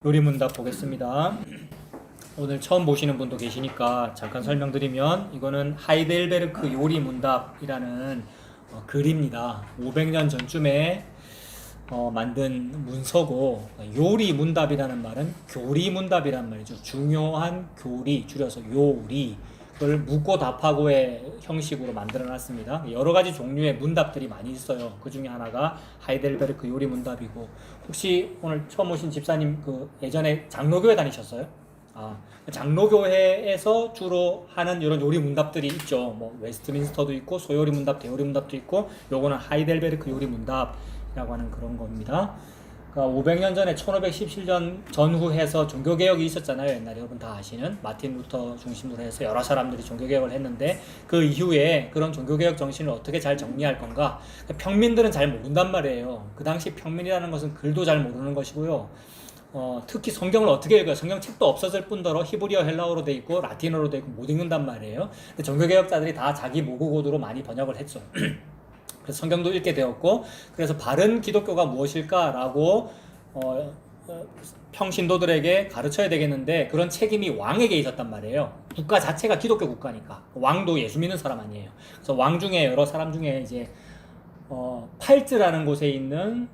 요리문답 보겠습니다. 오늘 처음 보시는 분도 계시니까 잠깐 설명드리면 이거는 하이델베르크 요리문답이라는 글입니다. 500년 전쯤에 만든 문서고, 요리문답이라는 말은 교리문답이란 말이죠. 중요한 교리, 줄여서 요리, 그걸 묻고 답하고의 형식으로 만들어 놨습니다. 여러 가지 종류의 문답들이 많이 있어요. 그 중에 하나가 하이델베르크 요리 문답이고, 혹시 오늘 처음 오신 집사님 예전에 장로교회 다니셨어요? 장로교회에서 주로 하는 이런 요리 문답들이 있죠. 뭐 웨스트민스터도 있고 소요리 문답, 대요리 문답도 있고, 요거는 하이델베르크 요리 문답이라고 하는 그런 겁니다. 500년 전에 1517년 전후해서 종교개혁이 있었잖아요. 옛날에 여러분 다 아시는 마틴 루터 중심으로 해서 여러 사람들이 종교개혁을 했는데, 그 이후에 그런 종교개혁 정신을 어떻게 잘 정리할 건가. 평민들은 잘 모른단 말이에요. 그 당시 평민이라는 것은 글도 잘 모르는 것이고요. 특히 성경을 어떻게 읽어요? 성경책도 없었을 뿐더러 히브리어, 헬라어로 돼 있고 라틴어로 돼 있고 못 읽는단 말이에요. 근데 종교개혁자들이 다 자기 모국어로 많이 번역을 했죠. 그래서 성경도 읽게 되었고, 그래서 바른 기독교가 무엇일까라고 평신도들에게 가르쳐야 되겠는데, 그런 책임이 왕에게 있었단 말이에요. 국가 자체가 기독교 국가니까. 왕도 예수 믿는 사람 아니에요. 그래서 왕 중에, 여러 사람 중에 이제 팔즈라는 곳에 있는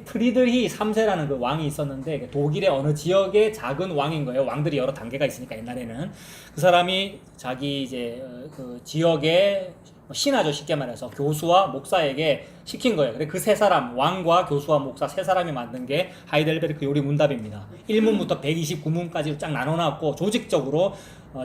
프리드리히 3세라는 그 왕이 있었는데, 독일의 어느 지역의 작은 왕인 거예요. 왕들이 여러 단계가 있으니까 옛날에는. 그 사람이 자기 이제 그 지역의 신하죠, 쉽게 말해서. 교수와 목사에게 시킨 거예요. 그래, 그 세 사람, 왕과 교수와 목사 세 사람이 만든 게 하이델베르크 요리 문답입니다. 1문부터 129문까지 쫙 나눠놨고, 조직적으로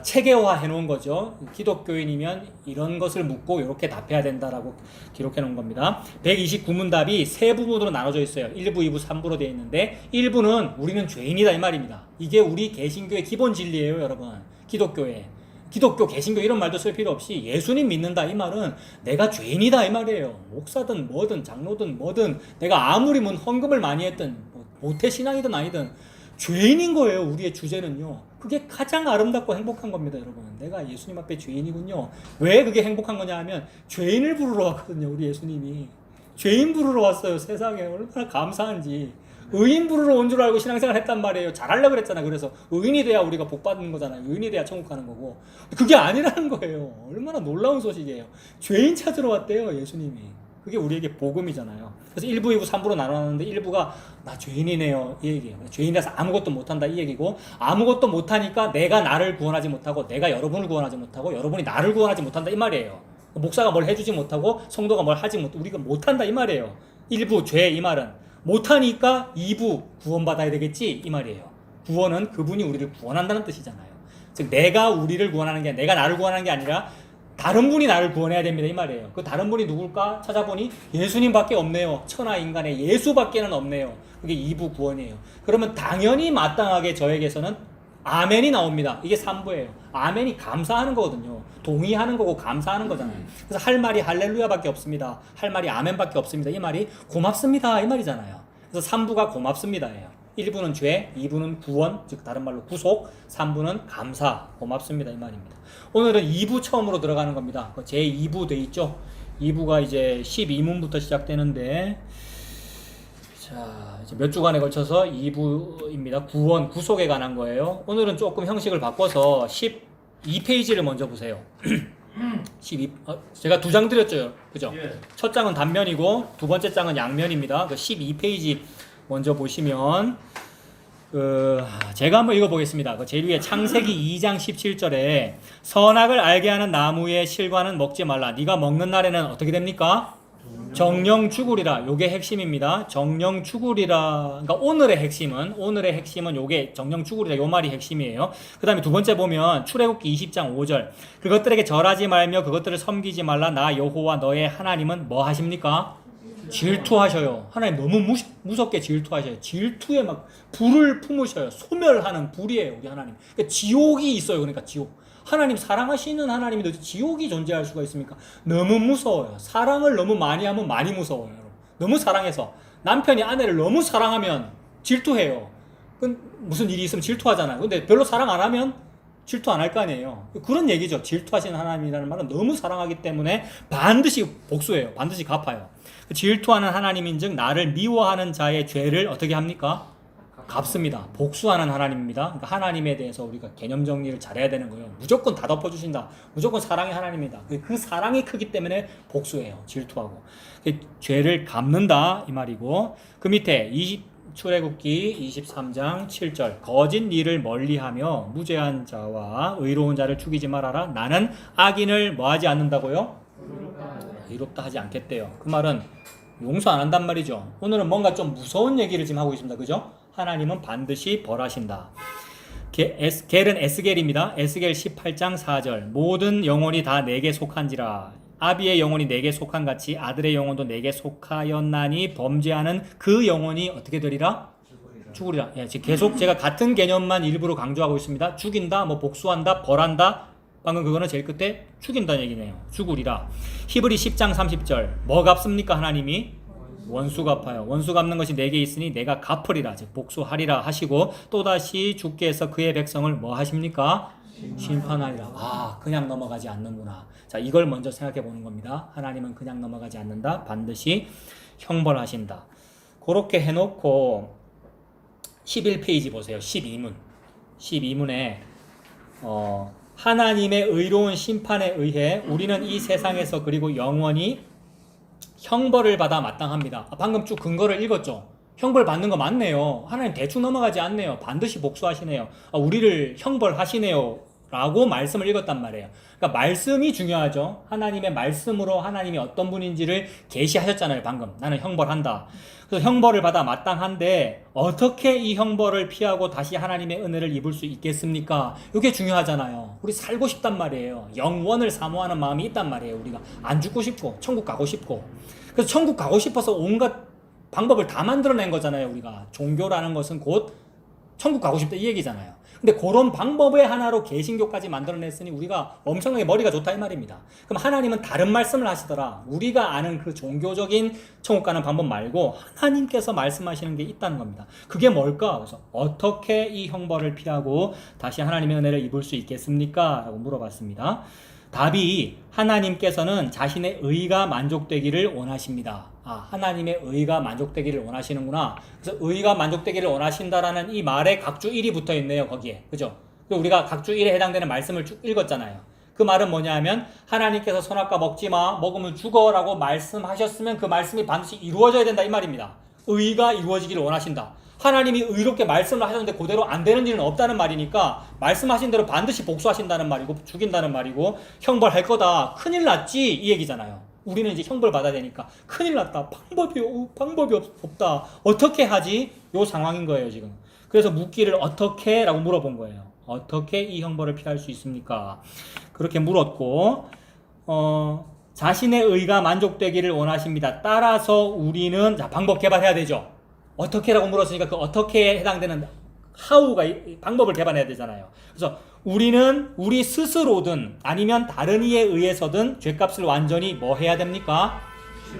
체계화 해놓은 거죠. 기독교인이면 이런 것을 묻고 이렇게 답해야 된다라고 기록해 놓은 겁니다. 129문답이 세 부분으로 나눠져 있어요. 1부, 2부, 3부로 되어 있는데, 1부는 우리는 죄인이다 이 말입니다. 이게 우리 개신교의 기본 진리예요, 여러분. 기독교, 개신교 이런 말도 쓸 필요 없이 예수님 믿는다 이 말은 내가 죄인이다 이 말이에요. 목사든 뭐든 장로든 뭐든 내가 아무리 헌금을 많이 했든 모태신앙이든 아니든 죄인인 거예요. 우리의 주제는요. 그게 가장 아름답고 행복한 겁니다, 여러분. 내가 예수님 앞에 죄인이군요. 왜 그게 행복한 거냐 하면, 죄인을 부르러 왔거든요, 우리 예수님이. 죄인 부르러 왔어요. 세상에 얼마나 감사한지. 의인 부르러 온 줄 알고 신앙생활 했단 말이에요. 잘하려고 그랬잖아. 그래서 의인이 돼야 우리가 복 받는 거잖아요. 의인이 돼야 천국 가는 거고. 그게 아니라는 거예요. 얼마나 놀라운 소식이에요. 죄인 찾으러 왔대요, 예수님이. 그게 우리에게 복음이잖아요. 그래서 1부, 2부, 3부로 나눠놨는데, 1부가 나 죄인이네요 이 얘기예요. 죄인이라서 아무것도 못한다 이 얘기고, 아무것도 못하니까 내가 나를 구원하지 못하고 내가 여러분을 구원하지 못하고 여러분이 나를 구원하지 못한다 이 말이에요. 목사가 뭘 해주지 못하고 성도가 뭘 하지 못, 우리가 못한다 이 말이에요. 1부 죄 이 말은 못하니까 2부 구원받아야 되겠지 이 말이에요. 구원은 그분이 우리를 구원한다는 뜻이잖아요. 즉 내가 우리를 구원하는 게, 내가 나를 구원하는 게 아니라 다른 분이 나를 구원해야 됩니다 이 말이에요. 그 다른 분이 누굴까 찾아보니 예수님밖에 없네요. 천하 인간의 예수밖에는 없네요. 그게 2부 구원이에요. 그러면 당연히 마땅하게 저에게서는 아멘이 나옵니다. 이게 3부예요. 아멘이 감사하는 거거든요. 동의하는 거고 감사하는 거잖아요. 그래서 할 말이 할렐루야밖에 없습니다. 할 말이 아멘밖에 없습니다. 이 말이 고맙습니다 이 말이잖아요. 그래서 3부가 고맙습니다예요. 1부는 죄, 2부는 구원, 즉 다른 말로 구속, 3부는 감사, 고맙습니다 이 말입니다. 오늘은 2부 처음으로 들어가는 겁니다. 제 2부 돼 있죠. 2부가 이제 12문부터 시작되는데, 자, 이제 몇 주간에 걸쳐서 2부입니다. 구원, 구속에 관한 거예요. 오늘은 조금 형식을 바꿔서 12페이지를 먼저 보세요. 12, 제가 2장 드렸죠, 그죠? 예. 첫 장은 단면이고 두 번째 장은 양면입니다. 그 12페이지 먼저 보시면, 제가 한번 읽어보겠습니다. 제일 위에 창세기 2장 17절에 선악을 알게 하는 나무의 실과는 먹지 말라. 네가 먹는 날에는 어떻게 됩니까? 정령 죽으리라. 요게 핵심입니다. 정령 죽으리라. 그러니까 오늘의 핵심은 요게 정령 죽으리라. 요 말이 핵심이에요. 그 다음에 두 번째 보면 출애굽기 20장 5절. 그것들에게 절하지 말며 그것들을 섬기지 말라. 나 여호와 너의 하나님은 뭐 하십니까? 질투하셔요. 하나님 너무 무섭게 질투하셔요. 질투에 막 불을 품으셔요. 소멸하는 불이에요, 우리 하나님. 그러니까 지옥이 있어요. 그러니까 지옥. 하나님 사랑하시는 하나님이 지옥이 존재할 수가 있습니까? 너무 무서워요. 사랑을 너무 많이 하면 많이 무서워요, 여러분. 너무 사랑해서 남편이 아내를 너무 사랑하면 질투해요. 무슨 일이 있으면 질투하잖아요. 근데 별로 사랑 안 하면 질투 안 할 거 아니에요. 그런 얘기죠. 질투하시는 하나님이라는 말은 너무 사랑하기 때문에 반드시 복수해요. 반드시 갚아요. 질투하는 하나님인즉 나를 미워하는 자의 죄를 어떻게 합니까? 갚습니다. 복수하는 하나님입니다. 그러니까 하나님에 대해서 우리가 개념 정리를 잘해야 되는 거예요. 무조건 다 덮어주신다. 무조건 사랑의 하나님입니다. 그 사랑이 크기 때문에 복수해요. 질투하고. 죄를 갚는다 이 말이고, 그 밑에 출애굽기 23장 7절 거짓 일을 멀리하며 무죄한 자와 의로운 자를 죽이지 말아라. 나는 악인을 뭐하지 않는다고요? 의롭다 하지 않겠대요. 그 말은 용서 안 한단 말이죠. 오늘은 뭔가 좀 무서운 얘기를 지금 하고 있습니다. 그죠? 하나님은 반드시 벌하신다. 겔은 에스겔입니다. 에스겔 18장 4절 모든 영혼이 다 내게 속한지라. 아비의 영혼이 내게 속한 같이 아들의 영혼도 내게 속하였나니 범죄하는 그 영혼이 어떻게 되리라? 죽으리라. 예, 계속 제가 같은 개념만 일부러 강조하고 있습니다. 죽인다, 뭐 복수한다, 벌한다. 방금 그거는 제일 끝에 죽인다는 얘기네요. 죽으리라. 히브리 10장 30절 뭐 갚습니까? 하나님이 원수 갚아요. 원수 갚는 것이 내게 있으니 내가 갚으리라. 즉 복수하리라 하시고 또다시 주께서 그의 백성을 뭐 하십니까? 심판하리라. 아, 그냥 넘어가지 않는구나. 자, 이걸 먼저 생각해 보는 겁니다. 하나님은 그냥 넘어가지 않는다. 반드시 형벌하신다. 그렇게 해놓고 11페이지 보세요. 12문. 12문에 하나님의 의로운 심판에 의해 우리는 이 세상에서 그리고 영원히 형벌을 받아 마땅합니다. 방금 쭉 근거를 읽었죠. 형벌 받는 거 맞네요. 하나님 대충 넘어가지 않네요. 반드시 복수하시네요. 우리를 형벌하시네요. 라고 말씀을 읽었단 말이에요. 그러니까 말씀이 중요하죠. 하나님의 말씀으로 하나님이 어떤 분인지를 계시하셨잖아요. 방금 나는 형벌한다. 그래서 형벌을 받아 마땅한데 어떻게 이 형벌을 피하고 다시 하나님의 은혜를 입을 수 있겠습니까? 이게 중요하잖아요. 우리 살고 싶단 말이에요. 영원을 사모하는 마음이 있단 말이에요. 우리가 안 죽고 싶고 천국 가고 싶고. 그래서 천국 가고 싶어서 온갖 방법을 다 만들어낸 거잖아요. 우리가 종교라는 것은 곧 천국 가고 싶다 이 얘기잖아요. 근데 그런 방법의 하나로 개신교까지 만들어냈으니 우리가 엄청나게 머리가 좋다 이 말입니다. 그럼 하나님은 다른 말씀을 하시더라. 우리가 아는 그 종교적인 천국 가는 방법 말고 하나님께서 말씀하시는 게 있다는 겁니다. 그게 뭘까? 그래서 어떻게 이 형벌을 피하고 다시 하나님의 은혜를 입을 수 있겠습니까? 라고 물어봤습니다. 답이 하나님께서는 자신의 의가 만족되기를 원하십니다. 하나님의 의가 만족되기를 원하시는구나. 그래서 의가 만족되기를 원하신다라는 이 말에 각주 1이 붙어 있네요. 거기에. 그죠? 우리가 각주 1에 해당되는 말씀을 쭉 읽었잖아요. 그 말은 뭐냐 하면 하나님께서 선악과 먹지 마, 먹으면 죽어 라고 말씀하셨으면 그 말씀이 반드시 이루어져야 된다 이 말입니다. 의가 이루어지기를 원하신다. 하나님이 의롭게 말씀을 하셨는데 그대로 안 되는 일은 없다는 말이니까 말씀하신 대로 반드시 복수하신다는 말이고 죽인다는 말이고 형벌할 거다. 큰일 났지 이 얘기잖아요. 우리는 이제 형벌 받아야 되니까 큰일 났다. 방법이 없다. 어떻게 하지? 요 상황인 거예요 지금. 그래서 묻기를 어떻게? 라고 물어본 거예요. 어떻게 이 형벌을 피할 수 있습니까? 그렇게 물었고 자신의 의가 만족되기를 원하십니다. 따라서 우리는 방법 개발해야 되죠. 어떻게라고 물었으니까 그 어떻게에 해당되는 how가 방법을 개발해야 되잖아요. 그래서 우리는 우리 스스로든 아니면 다른 이에 의해서든 죄값을 완전히 뭐 해야 됩니까?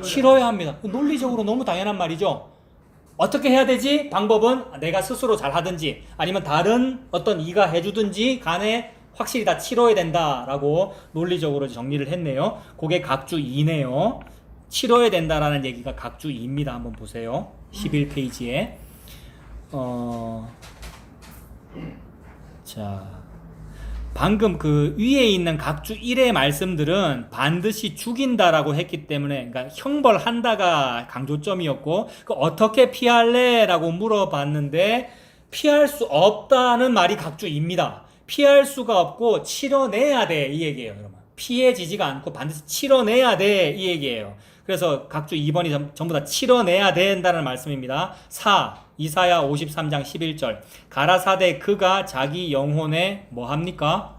치러야 합니다. 논리적으로 너무 당연한 말이죠. 어떻게 해야 되지? 방법은 내가 스스로 잘 하든지 아니면 다른 어떤 이가 해주든지 간에 확실히 다 치러야 된다라고 논리적으로 정리를 했네요. 그게 각주 2네요. 치러야 된다라는 얘기가 각주 2입니다. 한번 보세요. 11페이지에 자, 방금 그 위에 있는 각주 1의 말씀들은 반드시 죽인다라고 했기 때문에 그러니까 형벌한다가 강조점이었고 어떻게 피할래? 라고 물어봤는데 피할 수 없다는 말이 각주 2입니다. 피할 수가 없고 치러내야 돼 이 얘기예요. 여러분. 피해지지가 않고 반드시 치러내야 돼 이 얘기예요. 그래서 각주 2번이 전부 다 치러내야 된다는 말씀입니다. 이사야 53장 11절 가라사대 그가 자기 영혼에 뭐 합니까?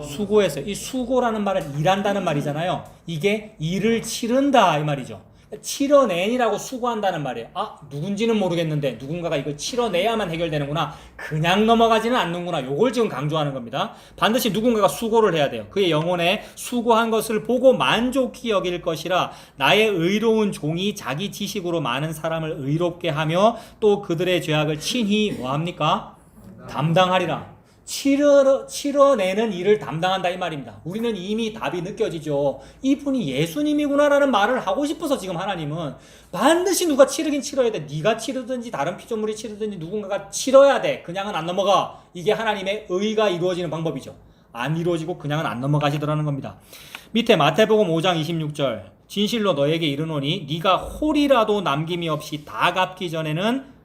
수고했어요. 이 수고라는 말은 일한다는 말이잖아요. 이게 일을 치른다 이 말이죠. 치러내니라고 수고한다는 말이에요. 누군지는 모르겠는데 누군가가 이걸 치러내야만 해결되는구나. 그냥 넘어가지는 않는구나. 요걸 지금 강조하는 겁니다. 반드시 누군가가 수고를 해야 돼요. 그의 영혼에 수고한 것을 보고 만족히 여길 것이라 나의 의로운 종이 자기 지식으로 많은 사람을 의롭게 하며 또 그들의 죄악을 친히 뭐합니까? 담당하리라. 치러내는 일을 담당한다 이 말입니다. 우리는 이미 답이 느껴지죠. 이분이 예수님이구나라는 말을 하고 싶어서 지금 하나님은 반드시 누가 치르긴 치러야 돼. 네가 치르든지 다른 피조물이 치르든지 누군가가 치러야 돼. 그냥은 안 넘어가. 이게 하나님의 의가 이루어지는 방법이죠. 안 이루어지고 그냥은 안 넘어가시더라는 겁니다. 밑에 마태복음 5장 26절 진실로 너에게 이르노니 네가 홀이라도 남김이 없이 다 갚기 전에는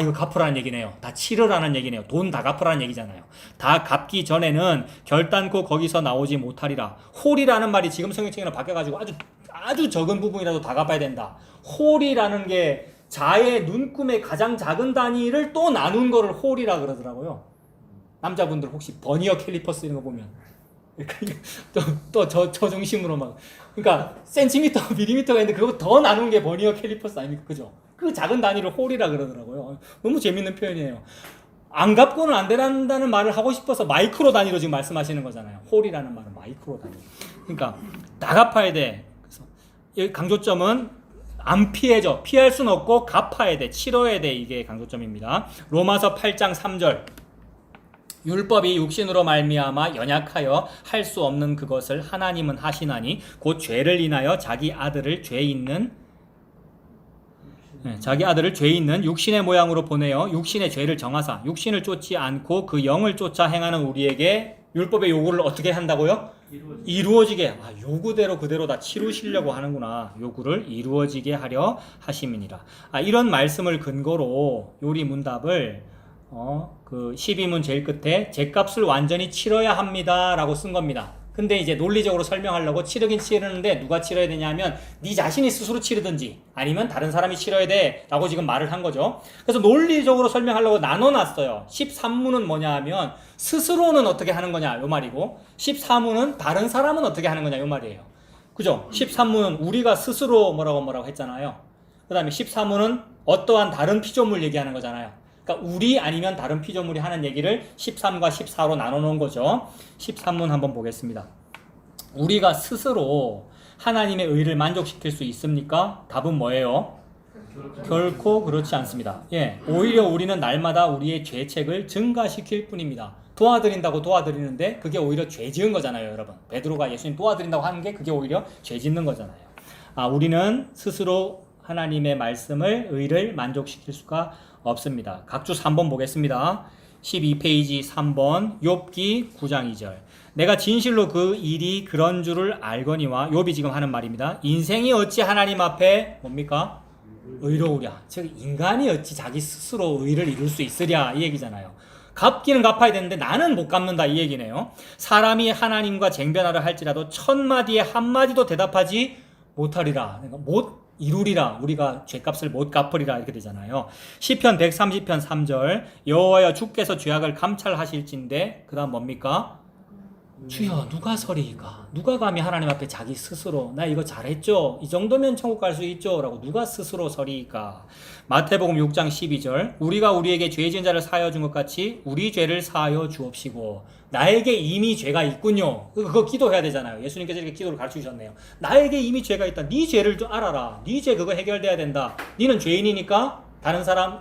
이거 갚으라는 얘기네요. 다 치르라는 얘기네요. 돈 다 갚으라는 얘기잖아요. 다 갚기 전에는 결단코 거기서 나오지 못하리라. 홀이라는 말이 지금 성경책에는 바뀌어가지고 아주 적은 부분이라도 다 갚아야 된다. 홀이라는 게 자의 눈금의 가장 작은 단위를 또 나눈 거를 홀이라 그러더라고요. 남자분들 혹시 버니어 캘리퍼스 이런 거 보면 또 저 중심으로 막 그러니까 센티미터, 밀리미터가 있는데 그거 더 나눈 게 버니어 캘리퍼스 아닙니까? 그죠? 그 작은 단위를 홀이라 그러더라고요. 너무 재밌는 표현이에요. 안 갚고는 안 된다는 말을 하고 싶어서 마이크로 단위로 지금 말씀하시는 거잖아요. 홀이라는 말은 마이크로 단위. 그러니까 다 갚아야 돼. 그래서 여기 강조점은 안 피해져. 피할 수는 없고 갚아야 돼. 치러야 돼. 이게 강조점입니다. 로마서 8장 3절. 율법이 육신으로 말미암아 연약하여 할 수 없는 그것을 하나님은 하시나니 곧 죄를 인하여 자기 아들을 죄 있는 육신의 모양으로 보내어 육신의 죄를 정하사 육신을 쫓지 않고 그 영을 쫓아 행하는 우리에게 율법의 요구를 어떻게 한다고요? 이루어지게. 요구대로 그대로 다 치루시려고 하는구나. 요구를 이루어지게 하려 하심이니라. 이런 말씀을 근거로 요리 문답을 그 12문 제일 끝에 죗값을 완전히 치러야 합니다 라고 쓴 겁니다. 근데 이제 논리적으로 설명하려고 치르긴 치르는데 누가 치러야 되냐면 네 자신이 스스로 치르든지 아니면 다른 사람이 치러야 돼 라고 지금 말을 한 거죠. 그래서 논리적으로 설명하려고 나눠놨어요. 13문은 뭐냐 하면 스스로는 어떻게 하는 거냐 요 말이고 14문은 다른 사람은 어떻게 하는 거냐 요 말이에요. 그죠? 13문은 우리가 스스로 뭐라고 했잖아요. 그 다음에 14문은 어떠한 다른 피조물 얘기하는 거잖아요. 그러니까 우리 아니면 다른 피조물이 하는 얘기를 13과 14로 나눠 놓은 거죠. 13문 한번 보겠습니다. 우리가 스스로 하나님의 의를 만족시킬 수 있습니까? 답은 뭐예요? 결코 그렇지 않습니다. 오히려 우리는 날마다 우리의 죄책을 증가시킬 뿐입니다. 도와드린다고 도와드리는데 그게 오히려 죄 지은 거잖아요, 여러분. 베드로가 예수님 도와드린다고 하는 게 그게 오히려 죄 짓는 거잖아요. 우리는 스스로 하나님의 말씀을 의를 만족시킬 수가 없습니다. 각주 3번 보겠습니다. 12페이지 3번 욥기 9장 2절. 내가 진실로 그 일이 그런 줄을 알거니와 욥이 지금 하는 말입니다. 인생이 어찌 하나님 앞에 뭡니까? 의로우랴. 즉 인간이 어찌 자기 스스로 의를 이룰 수 있으랴 이 얘기잖아요. 갚기는 갚아야 되는데 나는 못 갚는다 이 얘기네요. 사람이 하나님과 쟁변하려 할지라도 1000마디에 한마디도 대답하지 못하리라. 그러니까 못 이루리라. 우리가 죄값을 못 갚으리라 이렇게 되잖아요. 시편 130편 3절 여호와여 주께서 죄악을 감찰하실진데 그 다음 뭡니까? 주여 누가 서리이까? 누가 감히 하나님 앞에 자기 스스로 나 이거 잘했죠? 이 정도면 천국 갈 수 있죠? 라고 누가 스스로 서리이까? 마태복음 6장 12절 우리가 우리에게 죄 지은 자를 사하여 준 것 같이 우리 죄를 사하여 주옵시고 나에게 이미 죄가 있군요. 그거 기도해야 되잖아요. 예수님께서 이렇게 기도를 가르쳐 주셨네요. 나에게 이미 죄가 있다. 네 죄를 좀 알아라. 네 죄 그거 해결돼야 된다. 너는 죄인이니까 다른 사람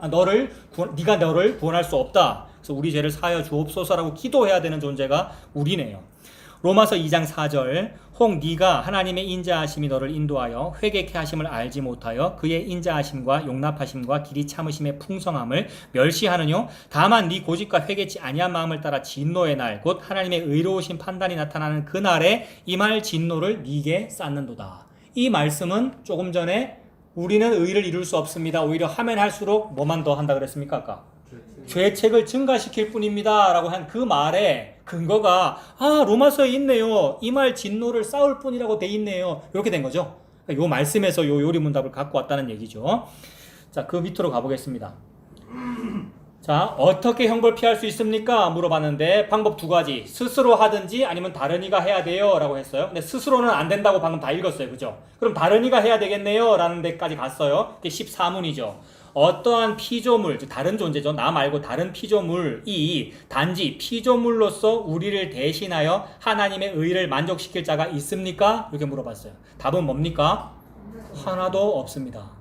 네가 너를 구원할 수 없다. 그래서 우리 죄를 사하여 주옵소서라고 기도해야 되는 존재가 우리네요. 로마서 2장 4절 혹 네가 하나님의 인자하심이 너를 인도하여 회개케 하심을 알지 못하여 그의 인자하심과 용납하심과 길이 참으심의 풍성함을 멸시하느뇨 다만 네 고집과 회개치 아니한 마음을 따라 진노의 날 곧 하나님의 의로우신 판단이 나타나는 그날에 임할 진노를 네게 쌓는도다. 이 말씀은 조금 전에 우리는 의를 이룰 수 없습니다. 오히려 하면 할수록 뭐만 더 한다 그랬습니까 아까? 죄책을 증가시킬 뿐입니다 라고 한 그 말에 근거가 로마서에 있네요. 이 말 진노를 쌓을 뿐이라고 돼 있네요. 이렇게 된 거죠. 요 말씀에서 요 요리 문답을 갖고 왔다는 얘기죠. 자, 그 밑으로 가보겠습니다. 자, 어떻게 형벌 피할 수 있습니까? 물어봤는데 방법 두 가지. 스스로 하든지 아니면 다른 이가 해야 돼요 라고 했어요. 근데 스스로는 안 된다고 방금 다 읽었어요. 그죠? 그럼 다른 이가 해야 되겠네요 라는 데까지 갔어요. 그게 14문이죠. 어떠한 피조물, 다른 존재죠. 나 말고 다른 피조물이 단지 피조물로서 우리를 대신하여 하나님의 의를 만족시킬 자가 있습니까? 이렇게 물어봤어요. 답은 뭡니까? 하나도 없습니다.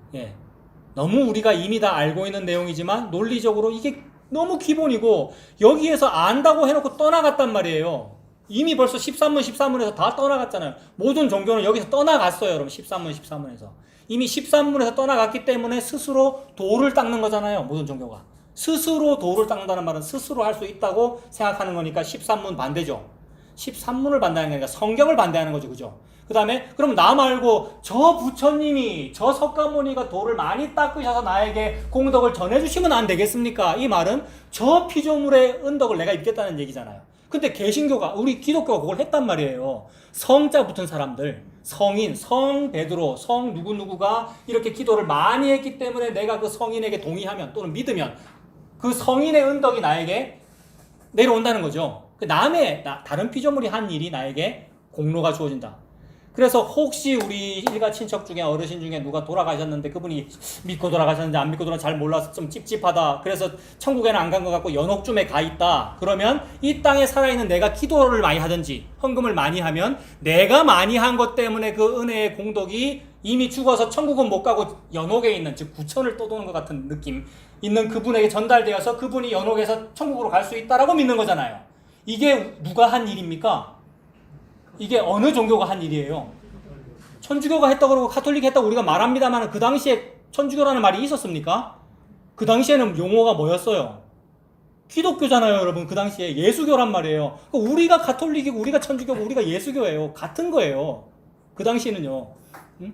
너무 우리가 이미 다 알고 있는 내용이지만 논리적으로 이게 너무 기본이고 여기에서 안다고 해놓고 떠나갔단 말이에요. 이미 벌써 13문에서 다 떠나갔잖아요. 모든 종교는 여기서 떠나갔어요. 여러분 13문에서. 이미 13문에서 떠나갔기 때문에 스스로 도를 닦는 거잖아요. 모든 종교가. 스스로 도를 닦는다는 말은 스스로 할 수 있다고 생각하는 거니까 13문 반대죠. 13문을 반대하는 게 아니라 성경을 반대하는 거죠. 그죠? 그 다음에 그럼 나 말고 저 부처님이 저 석가모니가 도를 많이 닦으셔서 나에게 공덕을 전해주시면 안 되겠습니까? 이 말은 저 피조물의 은덕을 내가 입겠다는 얘기잖아요. 근데 개신교가 우리 기독교가 그걸 했단 말이에요. 성자 붙은 사람들, 성인, 성 베드로, 성 누구누구가 이렇게 기도를 많이 했기 때문에 내가 그 성인에게 동의하면 또는 믿으면 그 성인의 은덕이 나에게 내려온다는 거죠. 그 남의 다른 피조물이 한 일이 나에게 공로가 주어진다. 그래서 혹시 우리 일가 친척 중에 어르신 중에 누가 돌아가셨는데 그분이 믿고 돌아가셨는지 안 믿고 돌아가셨는지 잘 몰라서 좀 찝찝하다. 그래서 천국에는 안 간 것 같고 연옥쯤에 가 있다. 그러면 이 땅에 살아있는 내가 기도를 많이 하든지 헌금을 많이 하면 내가 많이 한 것 때문에 그 은혜의 공덕이 이미 죽어서 천국은 못 가고 연옥에 있는 즉 구천을 떠도는 것 같은 느낌 있는 그분에게 전달되어서 그분이 연옥에서 천국으로 갈 수 있다라고 믿는 거잖아요. 이게 누가 한 일입니까? 이게 어느 종교가 한 일이에요? 천주교가 했다고 그러고 가톨릭이 했다고 우리가 말합니다만 그 당시에 천주교라는 말이 있었습니까? 그 당시에는 용어가 뭐였어요? 기독교잖아요, 여러분. 그 당시에 예수교란 말이에요. 우리가 가톨릭이고 우리가 천주교고 우리가 예수교예요. 같은 거예요. 그 당시에는요. 응?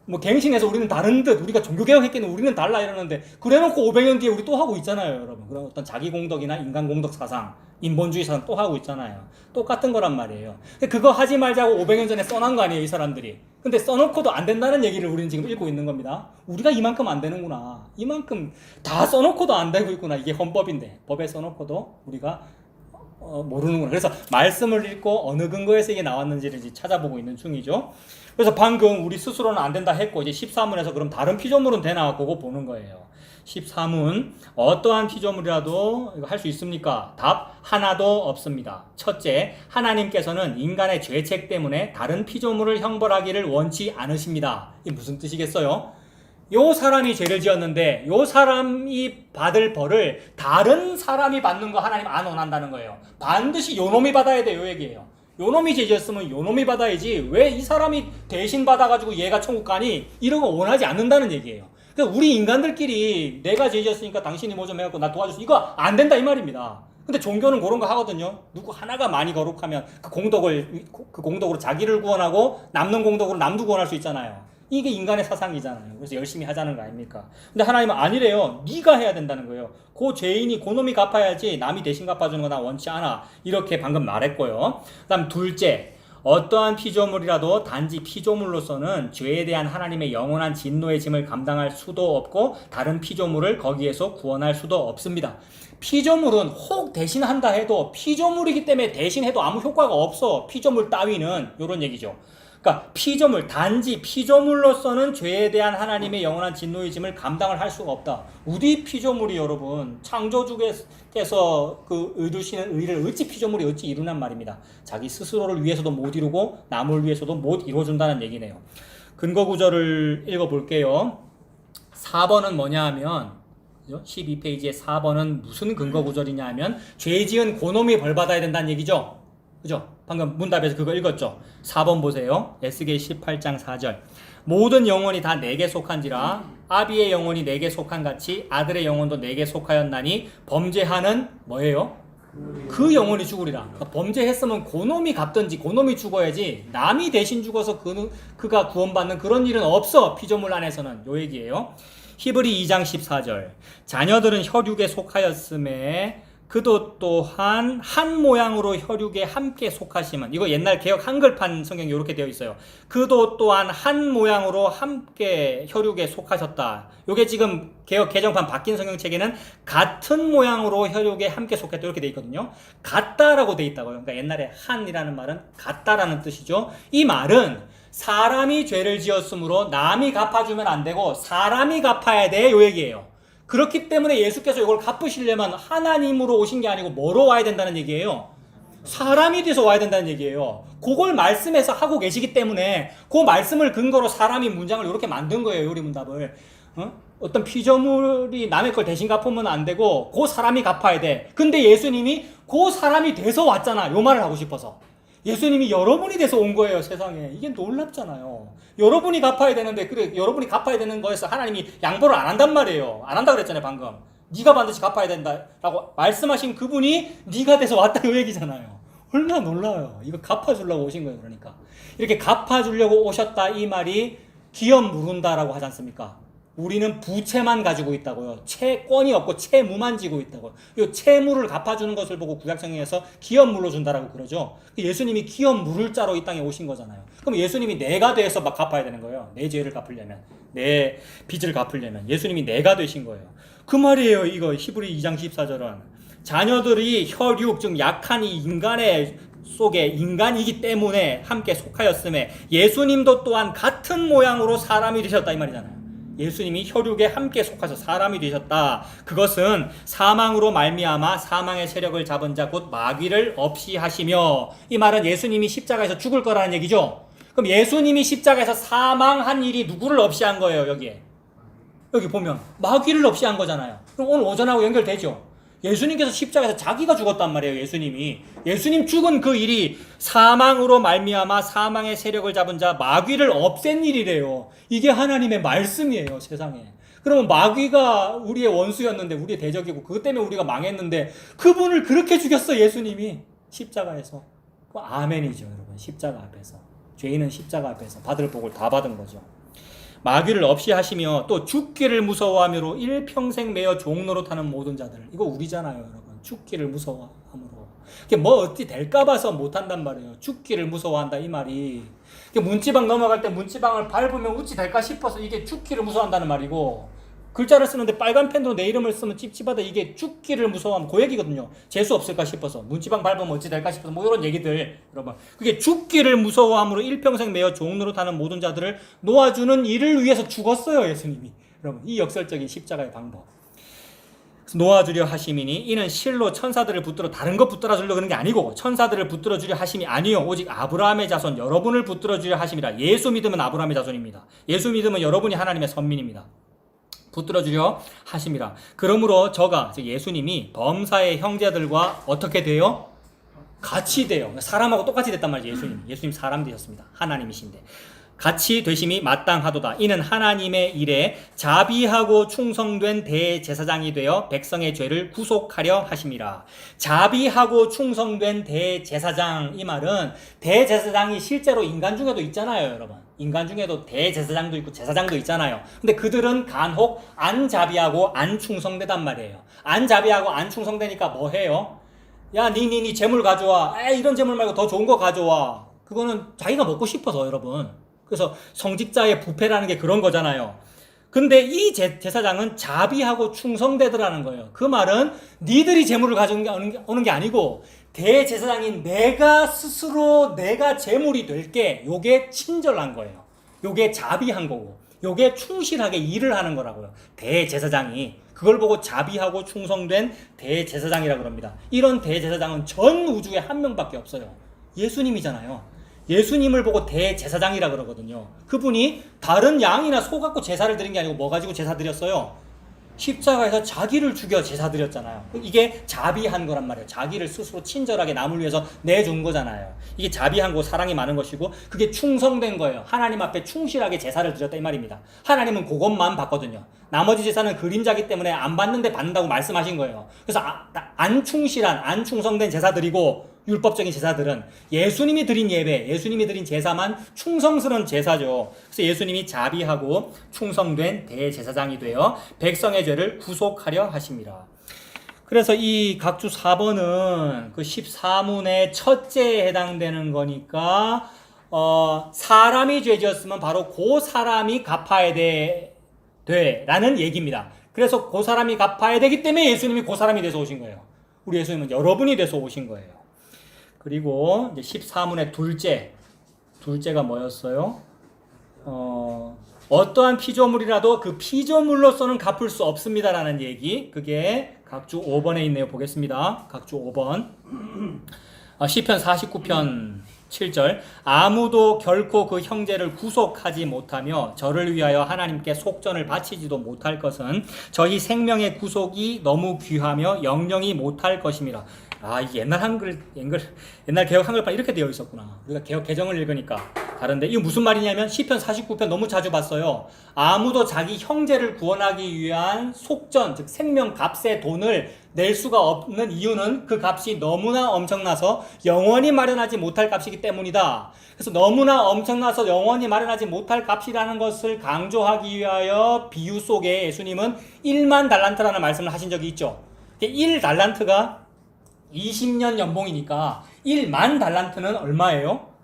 뭐 갱신해서 우리는 다른 듯 우리가 종교개혁했기는 우리는 달라 이러는데 그래놓고 500년 뒤에 우리 또 하고 있잖아요, 여러분. 그런 어떤 자기공덕이나 인간공덕 사상 인본주의 사상 또 하고 있잖아요. 똑같은 거란 말이에요. 그거 하지 말자고 500년 전에 써놓은 거 아니에요, 이 사람들이. 근데 써놓고도 안 된다는 얘기를 우리는 지금 읽고 있는 겁니다. 우리가 이만큼 안 되는구나. 이만큼 다 써놓고도 안 되고 있구나. 이게 헌법인데 법에 써놓고도 우리가 모르는구나. 그래서 말씀을 읽고 어느 근거에서 이게 나왔는지를 이제 찾아보고 있는 중이죠. 그래서 방금 우리 스스로는 안 된다 했고 이제 14문에서 그럼 다른 피조물은 되나 그거 보는 거예요. 13문 어떠한 피조물이라도 할 수 있습니까? 답 하나도 없습니다. 첫째, 하나님께서는 인간의 죄책 때문에 다른 피조물을 형벌하기를 원치 않으십니다. 이게 무슨 뜻이겠어요? 요 사람이 죄를 지었는데 요 사람이 받을 벌을 다른 사람이 받는 거 하나님 안 원한다는 거예요. 반드시 요 놈이 받아야 돼, 요 얘기예요. 요 놈이 죄 지었으면 요 놈이 받아야지 왜 이 사람이 대신 받아가지고 얘가 천국 가니 이런 거 원하지 않는다는 얘기예요. 그러니까 우리 인간들끼리 내가 죄 지었으니까 당신이 뭐 좀 해갖고 나 도와줬어 이거 안 된다 이 말입니다. 근데 종교는 그런 거 하거든요. 누구 하나가 많이 거룩하면 그 공덕으로 자기를 구원하고 남는 공덕으로 남도 구원할 수 있잖아요. 이게 인간의 사상이잖아요. 그래서 열심히 하자는 거 아닙니까? 근데 하나님은 아니래요. 네가 해야 된다는 거예요. 그 죄인이 그놈이 갚아야지 남이 대신 갚아주는 거 나 원치 않아. 이렇게 방금 말했고요. 그 다음 둘째, 어떠한 피조물이라도 단지 피조물로서는 죄에 대한 하나님의 영원한 진노의 짐을 감당할 수도 없고 다른 피조물을 거기에서 구원할 수도 없습니다. 피조물은 혹 대신한다 해도 피조물이기 때문에 대신해도 아무 효과가 없어. 피조물 따위는 이런 얘기죠. 그러니까 피조물, 단지 피조물로서는 죄에 대한 하나님의 영원한 진노의 짐을 감당을 할 수가 없다. 우리 피조물이 여러분 창조주께서 그 이루시는 의를 어찌 피조물이 어찌 이루란 말입니다. 자기 스스로를 위해서도 못 이루고 남을 위해서도 못 이루어준다는 얘기네요. 근거 구절을 읽어볼게요. 4번은 뭐냐 하면 12페이지의 4번은 무슨 근거 구절이냐 하면 죄 지은 고놈이 벌 받아야 된다는 얘기죠. 그죠? 방금 문답에서 그거 읽었죠? 4번 보세요. 에스겔 18장 4절. 모든 영혼이 다 내게 속한지라 아비의 영혼이 내게 속한 같이 아들의 영혼도 내게 속하였나니 범죄하는 뭐예요? 그 영혼이 죽으리라. 그러니까 범죄했으면 고놈이 갚든지 고놈이 죽어야지 남이 대신 죽어서 그가 구원받는 그런 일은 없어. 피조물 안에서는. 요 얘기예요. 히브리 2장 14절. 자녀들은 혈육에 속하였음에 그도 또한 한 모양으로 혈육에 함께 속하심은, 이거 옛날 개역 한글판 성경이 이렇게 되어 있어요. 그도 또한 한 모양으로 함께 혈육에 속하셨다. 요게 지금 개역 개정판 바뀐 성경책에는 같은 모양으로 혈육에 함께 속했다 이렇게 되어 있거든요. 같다라고 되어 있다고요. 그러니까 옛날에 한이라는 말은 같다라는 뜻이죠. 이 말은 사람이 죄를 지었으므로 남이 갚아주면 안 되고 사람이 갚아야 돼 요 얘기예요. 그렇기 때문에 예수께서 이걸 갚으시려면 하나님으로 오신 게 아니고 뭐로 와야 된다는 얘기예요? 사람이 돼서 와야 된다는 얘기예요. 그걸 말씀에서 하고 계시기 때문에 그 말씀을 근거로 사람이 문장을 이렇게 만든 거예요. 요리 문답을. 어떤 피조물이 남의 걸 대신 갚으면 안 되고 그 사람이 갚아야 돼. 근데 예수님이 그 사람이 돼서 왔잖아. 요 말을 하고 싶어서. 예수님이 여러분이 돼서 온 거예요, 세상에. 이게 놀랍잖아요. 여러분이 갚아야 되는데, 그래, 여러분이 갚아야 되는 거에서 하나님이 양보를 안 한단 말이에요. 안 한다 그랬잖아요, 방금. 네가 반드시 갚아야 된다라고 말씀하신 그분이 네가 돼서 왔다 이 얘기잖아요. 얼마나 놀라워요. 이거 갚아주려고 오신 거예요, 그러니까. 이렇게 갚아주려고 오셨다 이 말이 기업 물은다라고 하지 않습니까? 우리는 부채만 가지고 있다고요. 채권이 없고 채무만 지고 있다고요. 이 채무를 갚아주는 것을 보고 구약성경에서 기업 물어준다라고 그러죠. 예수님이 기업 물을 자로 이 땅에 오신 거잖아요. 그럼 예수님이 내가 돼서 막 갚아야 되는 거예요. 내 죄를 갚으려면, 내 빚을 갚으려면 예수님이 내가 되신 거예요. 그 말이에요. 이거 히브리 2장 14절은 자녀들이 혈육 즉 약한 이 인간의 속에 인간이기 때문에 함께 속하였음에 예수님도 또한 같은 모양으로 사람이 되셨다 이 말이잖아요. 예수님이 혈육에 함께 속하셔 사람이 되셨다. 그것은 사망으로 말미암아 사망의 세력을 잡은 자 곧 마귀를 없이 하시며, 이 말은 예수님이 십자가에서 죽을 거라는 얘기죠. 그럼 예수님이 십자가에서 사망한 일이 누구를 없이 한 거예요? 여기 보면 마귀를 없이 한 거잖아요. 그럼 오늘 오전하고 연결되죠. 예수님께서 십자가에서 자기가 죽었단 말이에요. 예수님 죽은 그 일이 사망으로 말미암아 사망의 세력을 잡은 자 마귀를 없앤 일이래요. 이게 하나님의 말씀이에요, 세상에. 그러면 마귀가 우리의 원수였는데, 우리의 대적이고 그것 때문에 우리가 망했는데 그분을 그렇게 죽였어, 예수님이 십자가에서. 그 아멘이죠, 여러분. 십자가 앞에서 죄인은 십자가 앞에서 받을 복을 다 받은 거죠. 마귀를 없이 하시며 또 죽기를 무서워함으로 일평생 매여 종노릇하는 모든 자들. 이거 우리잖아요, 여러분. 죽기를 무서워함으로. 이게 뭐 어찌 될까 봐서 못한단 말이에요. 죽기를 무서워한다 이 말이. 문지방 넘어갈 때 문지방을 밟으면 어찌 될까 싶어서 이게 죽기를 무서워한다는 말이고, 글자를 쓰는데 빨간 펜으로 내 이름을 쓰면 찝찝하다, 이게 죽기를 무서워하면 그 얘기거든요. 재수 없을까 싶어서, 문지방 밟으면 어찌 될까 싶어서, 뭐 이런 얘기들. 여러분, 그게 죽기를 무서워함으로 일평생 매여 종노릇하는 모든 자들을 놓아주는 일을 위해서 죽었어요, 예수님이. 여러분, 이 역설적인 십자가의 방법. 놓아주려 하심이니 이는 실로 천사들을 붙들어, 다른 것 붙들어 주려 그런 게 아니고 천사들을 붙들어 주려 하심이 아니요 오직 아브라함의 자손 여러분을 붙들어 주려 하심이라. 예수 믿으면 아브라함의 자손입니다. 예수 믿으면 여러분이 하나님의 선민입니다. 붙들어 주려 하심이라. 그러므로 저가, 즉 예수님이 범사의 형제들과 어떻게 돼요? 같이 돼요. 사람하고 똑같이 됐단 말이죠. 예수님 사람 되셨습니다. 하나님이신데 같이 되심이 마땅하도다. 이는 하나님의 일에 자비하고 충성된 대제사장이 되어 백성의 죄를 구속하려 하심이라. 자비하고 충성된 대제사장, 이 말은 대제사장이 실제로 인간 중에도 있잖아요, 여러분. 인간 중에도 대제사장도 있고 제사장도 있잖아요. 근데 그들은 간혹 안 자비하고 안 충성되단 말이에요. 안 자비하고 안 충성되니까 뭐 해요? 야, 니 재물 가져와. 이런 재물 말고 더 좋은 거 가져와. 그거는 자기가 먹고 싶어서, 여러분. 그래서 성직자의 부패라는 게 그런 거잖아요. 근데 이 제사장은 자비하고 충성되더라는 거예요. 그 말은 니들이 재물을 가져오는 게 아니고 대제사장인 내가 스스로 내가 재물이 될게, 요게 친절한 거예요. 요게 자비한 거고, 요게 충실하게 일을 하는 거라고요. 대제사장이. 그걸 보고 자비하고 충성된 대제사장이라고 합니다. 이런 대제사장은 전 우주에 한 명밖에 없어요. 예수님이잖아요. 예수님을 보고 대제사장이라 그러거든요. 그분이 다른 양이나 소 갖고 제사를 드린 게 아니고 뭐 가지고 제사 드렸어요? 십자가에서 자기를 죽여 제사 드렸잖아요. 이게 자비한 거란 말이에요. 자기를 스스로 친절하게 남을 위해서 내준 거잖아요. 이게 자비한 거, 사랑이 많은 것이고, 그게 충성된 거예요. 하나님 앞에 충실하게 제사를 드렸다 이 말입니다. 하나님은 그것만 받거든요. 나머지 제사는 그림자기 때문에 안 받는데 받는다고 말씀하신 거예요. 그래서 안 충실한, 안 충성된 제사 드리고, 율법적인 제사들은 예수님이 드린 예배, 예수님이 드린 제사만 충성스러운 제사죠. 그래서 예수님이 자비하고 충성된 대제사장이 되어 백성의 죄를 구속하려 하십니다. 그래서 이 각주 4번은 그 14문의 첫째에 해당되는 거니까, 사람이 죄 지었으면 바로 그 사람이 갚아야 라는 얘기입니다. 그래서 그 사람이 갚아야 되기 때문에 예수님이 그 사람이 돼서 오신 거예요. 우리 예수님은 여러분이 돼서 오신 거예요. 그리고 이제 14문의 둘째가 뭐였어요? 어떠한 피조물이라도 그 피조물로서는 갚을 수 없습니다라는 얘기. 그게 각주 5번에 있네요. 보겠습니다. 각주 5번. 시편 49편 7절 아무도 결코 그 형제를 구속하지 못하며 저를 위하여 하나님께 속전을 바치지도 못할 것은 저희 생명의 구속이 너무 귀하며 영영이 못할 것임이라. 이 옛날 옛날 개혁 한글판 이렇게 되어 있었구나. 우리가 개혁 개정을 읽으니까 다른데 이거 무슨 말이냐면 시편 49편 너무 자주 봤어요. 아무도 자기 형제를 구원하기 위한 속전, 즉 생명값의 돈을 낼 수가 없는 이유는 그 값이 너무나 엄청나서 영원히 마련하지 못할 값이기 때문이다. 그래서 너무나 엄청나서 영원히 마련하지 못할 값이라는 것을 강조하기 위하여 비유 속에 예수님은 1만 달란트라는 말씀을 하신 적이 있죠. 1달란트가 20년 연봉이니까 1만 달란트는 얼마예요?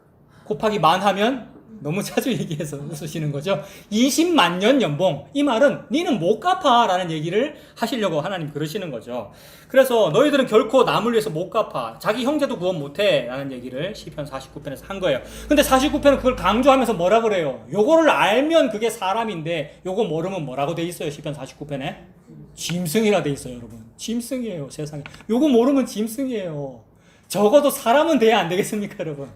곱하기 만 하면 너무 자주 얘기해서 웃으시는 거죠. 20만 년 연봉. 이 말은 니는 못 갚아 라는 얘기를 하시려고 하나님 그러시는 거죠. 그래서 너희들은 결코 남을 위해서 못 갚아. 자기 형제도 구원 못해 라는 얘기를 시편 49편에서 한 거예요. 근데 49편은 그걸 강조하면서 뭐라 그래요? 요거를 알면 그게 사람인데 요거 모르면 뭐라고 돼 있어요? 시편 49편에? 짐승이라 돼 있어요, 여러분. 짐승이에요, 세상에. 요거 모르면 짐승이에요. 적어도 사람은 돼야 안 되겠습니까, 여러분?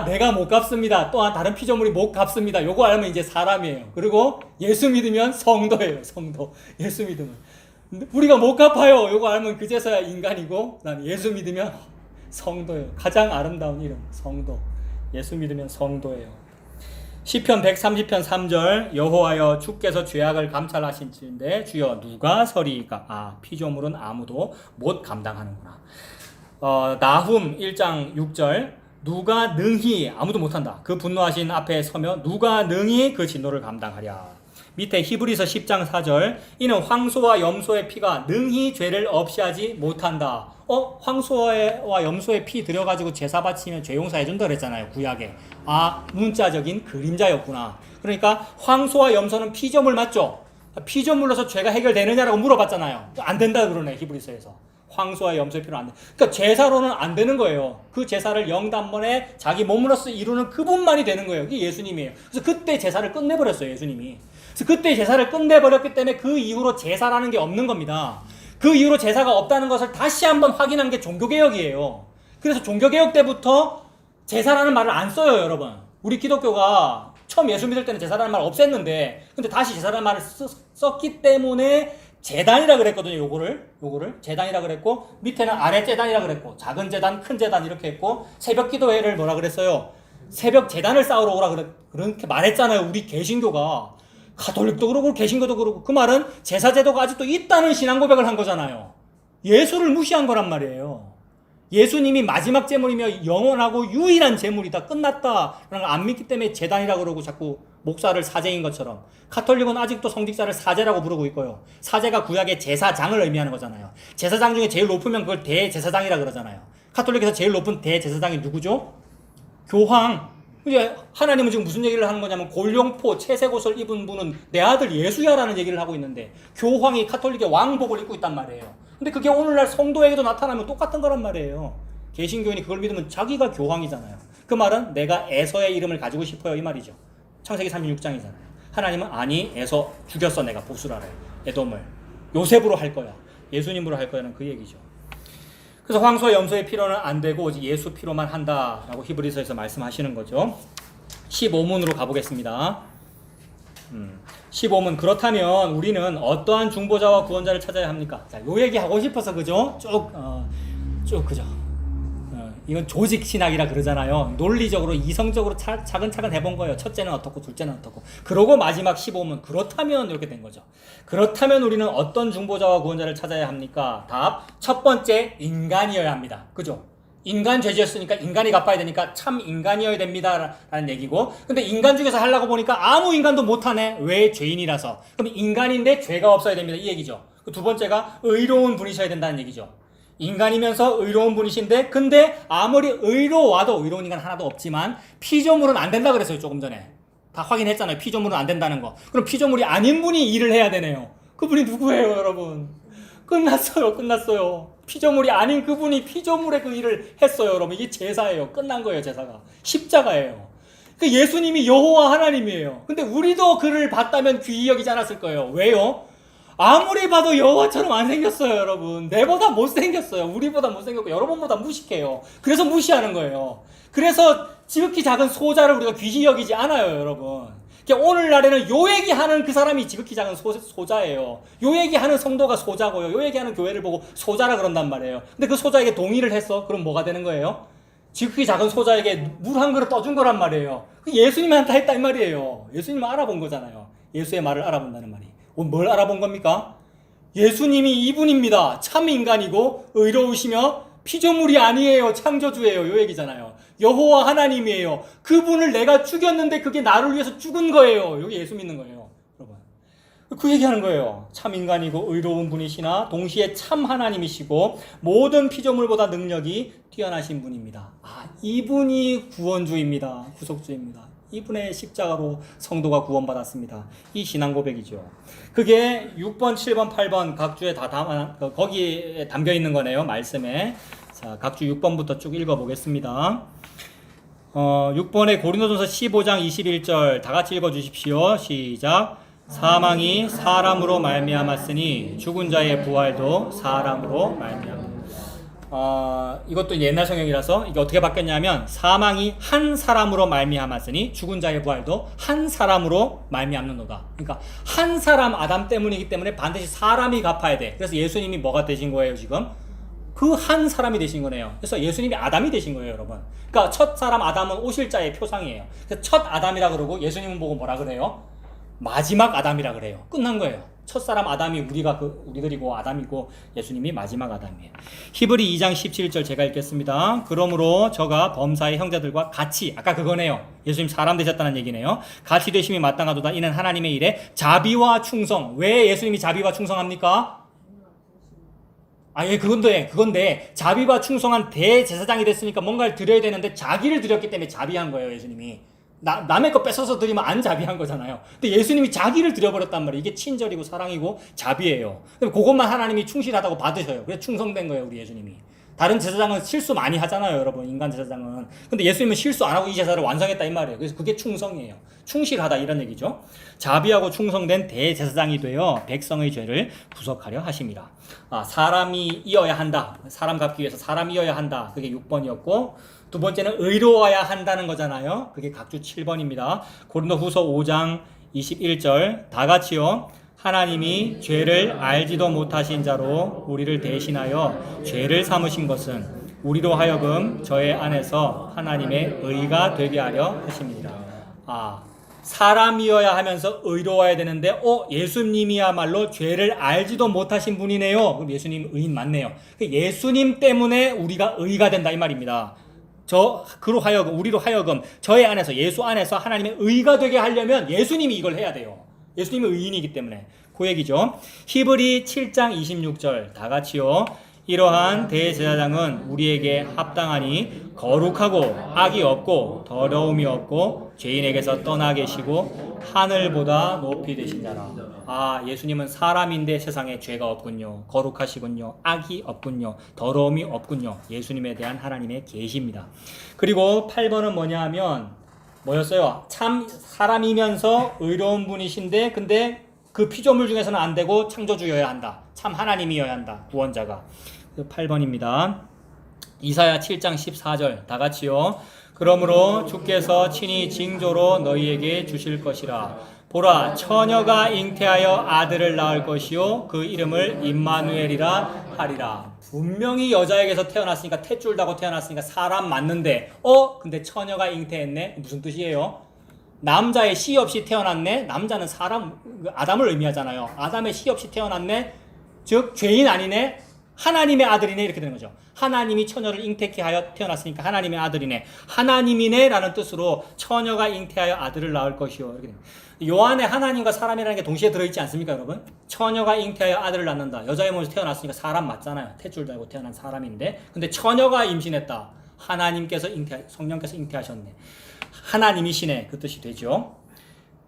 내가 못 갚습니다. 또한 다른 피조물이 못 갚습니다. 요거 알면 이제 사람이에요. 그리고 예수 믿으면 성도예요, 성도. 예수 믿으면. 우리가 못 갚아요. 요거 알면 그제서야 인간이고, 난 예수 믿으면 성도예요. 가장 아름다운 이름, 성도. 예수 믿으면 성도예요. 시편 130편 3절 여호와여 주께서 죄악을 감찰하신지인데 주여 누가 서리이까? 피조물은 아무도 못 감당하는구나. 나훔 1장 6절 누가 능히 아무도 못한다. 그 분노하신 앞에 서며 누가 능히 그 진노를 감당하랴. 밑에 히브리서 10장 4절 이는 황소와 염소의 피가 능히 죄를 없이 하지 못한다. 황소와 염소의 피 들여가지고 제사 바치면 죄 용서해준다 그랬잖아요, 구약에. 문자적인 그림자였구나. 그러니까 황소와 염소는 피조물 맞죠? 피조물로서 죄가 해결되느냐라고 물어봤잖아요. 안 된다 그러네, 히브리서에서. 황소와 염소의 피로 안 돼. 그러니까 제사로는 안 되는 거예요. 그 제사를 영단번에 자기 몸으로서 이루는 그분만이 되는 거예요. 그게 예수님이에요. 그래서 그때 제사를 끝내버렸어요, 예수님이. 그래서 그때 제사를 끝내버렸기 때문에 그 이후로 제사라는 게 없는 겁니다. 그 이후로 제사가 없다는 것을 다시 한번 확인한 게 종교개혁이에요. 그래서 종교개혁 때부터 제사라는 말을 안 써요, 여러분. 우리 기독교가 처음 예수 믿을 때는 제사라는 말을 없앴는데 근데 다시 제사라는 말을 썼기 때문에 제단이라 그랬거든요. 요거를 제단이라 그랬고 밑에는 아래 제단이라 그랬고 작은 제단, 큰 제단 이렇게 했고 새벽 기도회를 뭐라 그랬어요? 새벽 제단을 쌓으러 오라 그렇게 말했잖아요. 우리 개신교가. 가톨릭도 그러고 개신교도 그러고 그 말은 제사제도가 아직도 있다는 신앙 고백을 한 거잖아요. 예수를 무시한 거란 말이에요. 예수님이 마지막 제물이며 영원하고 유일한 제물이다. 끝났다. 라는 걸 안 믿기 때문에 제단이라 그러고 자꾸 목사를 사제인 것처럼. 가톨릭은 아직도 성직자를 사제라고 부르고 있고요. 사제가 구약의 제사장을 의미하는 거잖아요. 제사장 중에 제일 높으면 그걸 대제사장이라 그러잖아요. 가톨릭에서 제일 높은 대제사장이 누구죠? 교황. 이제 하나님은 지금 무슨 얘기를 하는 거냐면 골룡포 채색 옷을 입은 분은 내 아들 예수야라는 얘기를 하고 있는데 교황이 가톨릭의 왕복을 입고 있단 말이에요. 근데 그게 오늘날 성도에게도 나타나면 똑같은 거란 말이에요. 개신교인이 그걸 믿으면 자기가 교황이잖아요. 그 말은 내가 에서의 이름을 가지고 싶어요 이 말이죠. 창세기 36장이잖아요. 하나님은 아니 에서 죽였어 내가 보수를 하래. 에돔을 요셉으로 할 거야. 예수님으로 할 거야는 그 얘기죠. 그래서 황소와 염소의 피로는 안 되고 오직 예수 피로만 한다라고 히브리서에서 말씀하시는 거죠. 15문으로 가보겠습니다. 15문 그렇다면 우리는 어떠한 중보자와 구원자를 찾아야 합니까? 자, 요 얘기 하고 싶어서 그죠? 쭉 그죠? 이건 조직 신학이라 그러잖아요. 논리적으로 이성적으로 차근차근 해본 거예요. 첫째는 어떻고 둘째는 어떻고. 그러고 마지막 15문 그렇다면 이렇게 된 거죠. 그렇다면 우리는 어떤 중보자와 구원자를 찾아야 합니까? 답. 첫 번째 인간이어야 합니다. 그죠? 인간 죄지었으니까 인간이 갚아야 되니까 참 인간이어야 됩니다 라는 얘기고 근데 인간 중에서 하려고 보니까 아무 인간도 못하네. 왜? 죄인이라서. 그럼 인간인데 죄가 없어야 됩니다 이 얘기죠. 두 번째가 의로운 분이셔야 된다는 얘기죠. 인간이면서 의로운 분이신데 근데 아무리 의로워도 의로운 인간 하나도 없지만 피조물은 안 된다 그랬어요. 조금 전에 다 확인했잖아요. 피조물은 안 된다는 거. 그럼 피조물이 아닌 분이 일을 해야 되네요. 그분이 누구예요 여러분? 끝났어요. 피조물이 아닌 그분이 피조물의 그 일을 했어요 여러분. 이게 제사예요. 끝난 거예요. 제사가 십자가예요. 그 예수님이 여호와 하나님이에요. 근데 우리도 그를 봤다면 귀히 여기지 않았을 거예요. 왜요? 아무리 봐도 여호와처럼 안 생겼어요, 여러분. 내보다 못생겼어요. 우리보다 못생겼고 여러분보다 무식해요. 그래서 무시하는 거예요. 그래서 지극히 작은 소자를 우리가 귀시 여기지 않아요, 여러분. 오늘날에는 요 얘기하는 그 사람이 지극히 작은 소자예요. 요 얘기하는 성도가 소자고요. 요 얘기하는 교회를 보고 소자라 그런단 말이에요. 근데 그 소자에게 동의를 했어? 그럼 뭐가 되는 거예요? 지극히 작은 소자에게 물 한 그릇 떠준 거란 말이에요. 예수님한테 했다 이 말이에요. 예수님을 알아본 거잖아요. 예수의 말을 알아본다는 말이. 뭘 알아본 겁니까? 예수님이 이분입니다. 참 인간이고 의로우시며 피조물이 아니에요. 창조주예요. 요 얘기잖아요. 여호와 하나님이에요. 그분을 내가 죽였는데 그게 나를 위해서 죽은 거예요. 여기 예수 믿는 거예요. 여러분. 그 얘기하는 거예요. 참 인간이고 의로운 분이시나 동시에 참 하나님이시고 모든 피조물보다 능력이 뛰어나신 분입니다. 이분이 구원주입니다. 구속주입니다. 이분의 십자가로 성도가 구원받았습니다. 이 신앙 고백이죠. 그게 6번, 7번, 8번 각주에 거기에 담겨 있는 거네요. 말씀에. 자, 각주 6번부터 쭉 읽어보겠습니다. 6번에 고린도전서 15장 21절 다 같이 읽어주십시오. 시작. 사망이 사람으로 말미암았으니 죽은 자의 부활도 사람으로 말미암았다. 이것도 옛날 성경이라서 이게 어떻게 바뀌었냐면 사망이 한 사람으로 말미암았으니 죽은 자의 부활도 한 사람으로 말미암는도다. 그러니까 한 사람 아담 때문이기 때문에 반드시 사람이 갚아야 돼. 그래서 예수님이 뭐가 되신 거예요 지금? 그 한 사람이 되신 거네요. 그래서 예수님이 아담이 되신 거예요, 여러분. 그러니까 첫 사람 아담은 오실자의 표상이에요. 그래서 첫 아담이라 그러고 예수님은 보고 뭐라 그래요? 마지막 아담이라 그래요. 끝난 거예요. 첫사람 아담이 우리들이고 아담이고 예수님이 마지막 아담이에요. 히브리 2장 17절 제가 읽겠습니다. 그러므로 저가 범사의 형제들과 같이, 아까 그거네요. 예수님 사람 되셨다는 얘기네요. 같이 되심이 마땅하도다. 이는 하나님의 일에 자비와 충성. 왜 예수님이 자비와 충성합니까? 그건데 자비와 충성한 대제사장이 됐으니까 뭔가를 드려야 되는데 자기를 드렸기 때문에 자비한 거예요, 예수님이. 남의 거 뺏어서 드리면 안 자비한 거잖아요. 근데 예수님이 자기를 드려버렸단 말이에요. 이게 친절이고 사랑이고 자비예요. 그것만 하나님이 충실하다고 받으셔요. 그래서 충성된 거예요, 우리 예수님이. 다른 제사장은 실수 많이 하잖아요, 여러분. 인간 제사장은. 근데 예수님은 실수 안 하고 이 제사를 완성했다 이 말이에요. 그래서 그게 충성이에요. 충실하다 이런 얘기죠. 자비하고 충성된 대제사장이 되어 백성의 죄를 구속하려 하심이라. 사람이 이어야 한다. 사람 갚기 위해서 사람이 이어야 한다. 그게 6번이었고 두 번째는 의로워야 한다는 거잖아요. 그게 각주 7번입니다. 고린도후서 5장 21절 다 같이요. 하나님이 죄를 알지도 못하신 자로 우리를 대신하여 죄를 삼으신 것은 우리로 하여금 저의 안에서 하나님의 의가 되게 하려 하십니다. 사람이어야 하면서 의로워야 되는데 예수님이야말로 죄를 알지도 못하신 분이네요. 그럼 예수님 의인 맞네요. 예수님 때문에 우리가 의가 된다 이 말입니다. 우리로 하여금 저의 안에서 예수 안에서 하나님의 의가 되게 하려면 예수님이 이걸 해야 돼요. 예수님은 의인이기 때문에 그 얘기죠. 히브리 7장 26절 다 같이요. 이러한 대제사장은 우리에게 합당하니 거룩하고 악이 없고 더러움이 없고 죄인에게서 떠나 계시고 하늘보다 높이 되신 자라. 예수님은 사람인데 세상에 죄가 없군요. 거룩하시군요. 악이 없군요. 더러움이 없군요. 예수님에 대한 하나님의 계시입니다. 그리고 8번은 뭐냐 하면 뭐였어요? 참 사람이면서 의로운 분이신데 근데 그 피조물 중에서는 안 되고 창조주여야 한다. 참 하나님이어야 한다. 구원자가. 8번입니다. 이사야 7장 14절 다 같이요. 그러므로 주께서 친히 징조로 너희에게 주실 것이라. 보라, 처녀가 잉태하여 아들을 낳을 것이요 그 이름을 임마누엘이라 하리라. 분명히 여자에게서 태어났으니까 탯줄 다고 태어났으니까 사람 맞는데 근데 처녀가 잉태했네? 무슨 뜻이에요? 남자의 씨 없이 태어났네? 남자는 사람 아담을 의미하잖아요. 아담의 씨 없이 태어났네? 즉 죄인 아니네? 하나님의 아들이네 이렇게 되는 거죠. 하나님이 처녀를 잉태케 하여 태어났으니까 하나님의 아들이네. 하나님이네 라는 뜻으로 처녀가 잉태하여 아들을 낳을 것이요 이렇게 됩니다. 요한에 하나님과 사람이라는 게 동시에 들어있지 않습니까, 여러분? 처녀가 잉태하여 아들을 낳는다. 여자의 몸에서 태어났으니까 사람 맞잖아요. 탯줄 달고 태어난 사람인데 근데 처녀가 임신했다. 하나님께서 성령께서 잉태하셨네. 하나님이시네 그 뜻이 되죠.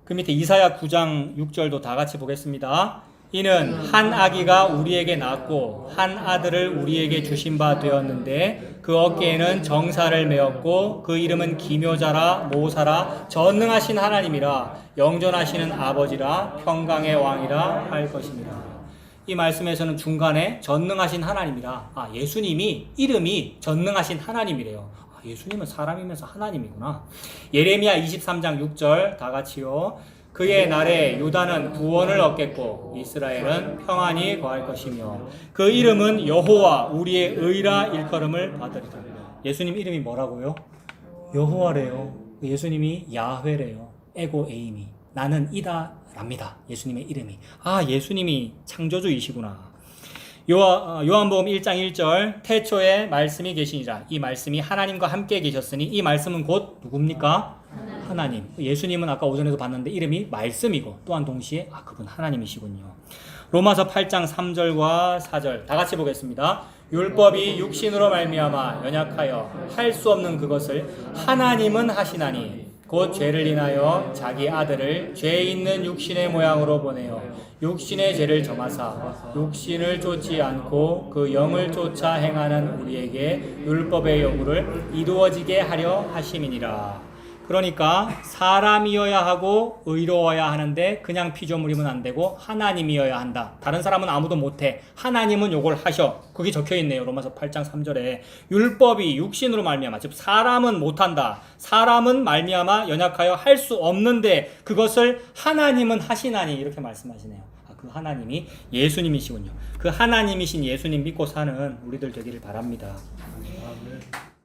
그 밑에 이사야 9장 6절도 다 같이 보겠습니다. 이는 한 아기가 우리에게 낳았고 한 아들을 우리에게 주신 바 되었는데 그 어깨에는 정사를 메었고 그 이름은 기묘자라 모사라 전능하신 하나님이라 영존하시는 아버지라 평강의 왕이라 할 것입니다. 이 말씀에서는 중간에 전능하신 하나님이라, 예수님이 이름이 전능하신 하나님이래요. 예수님은 사람이면서 하나님이구나. 예레미야 23장 6절 다 같이요. 그의 날에 유다는 구원을 얻겠고 이스라엘은 평안히 거할 것이며 그 이름은 여호와 우리의 의라 일컬음을 받으리라. 예수님 이름이 뭐라고요? 여호와래요. 예수님이 야훼래요. 에고 에이미, 나는 이다 랍니다. 예수님의 이름이. 예수님이 창조주이시구나. 요한복음 1장 1절 태초에 말씀이 계시니라. 이 말씀이 하나님과 함께 계셨으니 이 말씀은 곧 누굽니까? 하나님. 예수님은 아까 오전에도 봤는데 이름이 말씀이고 또한 동시에 그분 하나님이시군요. 로마서 8장 3절과 4절 다 같이 보겠습니다. 율법이 육신으로 말미암아 연약하여 할 수 없는 그것을 하나님은 하시나니 곧 죄를 인하여 자기 아들을 죄 있는 육신의 모양으로 보내어 육신의 죄를 점하사 육신을 쫓지 않고 그 영을 쫓아 행하는 우리에게 율법의 요구를 이루어지게 하려 하심이니라. 그러니까 사람이어야 하고 의로워야 하는데 그냥 피조물이면 안 되고 하나님이어야 한다. 다른 사람은 아무도 못해. 하나님은 요걸 하셔. 그게 적혀있네요. 로마서 8장 3절에 율법이 육신으로 말미암아, 즉 사람은 못한다. 사람은 말미암아 연약하여 할 수 없는데 그것을 하나님은 하시나니 이렇게 말씀하시네요. 그 하나님이 예수님이시군요. 그 하나님이신 예수님 믿고 사는 우리들 되기를 바랍니다.